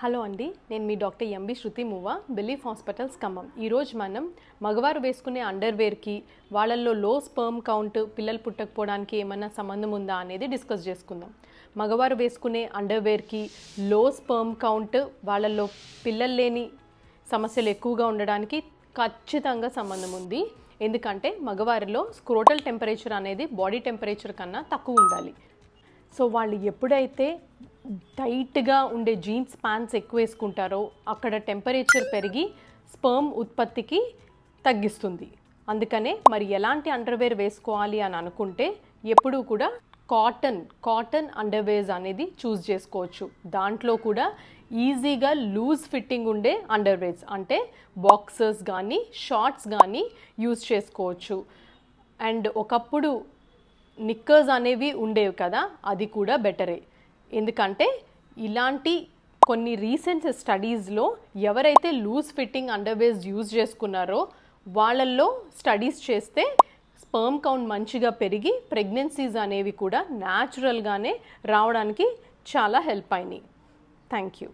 Hello అండి, నేను మీ doctor MB శృతి మువ్వ, belief hospitals Khammam. ఈరోజు మనం మగవారు వేసుకునే అండర్వేర్కి వాళ్ళల్లో లో స్పర్మ్ కౌంట్ పిల్లలు పుట్టకపోవడానికి ఏమైనా సంబంధం ఉందా అనేది డిస్కస్ చేసుకుందాం. మగవారు వేసుకునే అండర్వేర్కి లో స్పర్మ్ కౌంట్ వాళ్ళల్లో పిల్లలు లేని సమస్యలు ఎక్కువగా ఉండడానికి ఖచ్చితంగా సంబంధం ఉంది. ఎందుకంటే మగవారిలో స్క్రోటల్ టెంపరేచర్ అనేది బాడీ టెంపరేచర్ కన్నా తక్కువ ఉండాలి. సో వాళ్ళు ఎప్పుడైతే టైట్గా ఉండే జీన్స్ ప్యాంట్స్ ఎక్కువ వేసుకుంటారో అక్కడ టెంపరేచర్ పెరిగి స్పర్మ్ ఉత్పత్తికి తగ్గిస్తుంది. అందుకనే మరి ఎలాంటి అండర్వేర్ వేసుకోవాలి అని అనుకుంటే ఎప్పుడూ కూడా కాటన్ అండర్వేర్స్ అనేది చూస్ చేసుకోవచ్చు. దాంట్లో కూడా ఈజీగా లూజ్ ఫిట్టింగ్ ఉండే అండర్వేర్స్ అంటే బాక్సర్స్ కానీ షార్ట్స్ కానీ యూజ్ చేసుకోవచ్చు. అండ్ ఒకప్పుడు నిక్కర్స్ అనేవి ఉండేవి కదా, అది కూడా బెటరే. ఎందుకంటే ఇలాంటి కొన్ని రీసెంట్ స్టడీస్లో ఎవరైతే లూజ్ ఫిట్టింగ్ అండర్వేర్స్ యూజ్ చేసుకున్నారో వాళ్ళల్లో స్టడీస్ చేస్తే స్పర్మ్ కౌంట్ మంచిగా పెరిగి ప్రెగ్నెన్సీస్ అనేవి కూడా న్యాచురల్గానే రావడానికి చాలా హెల్ప్ అయినాయి. Thank you.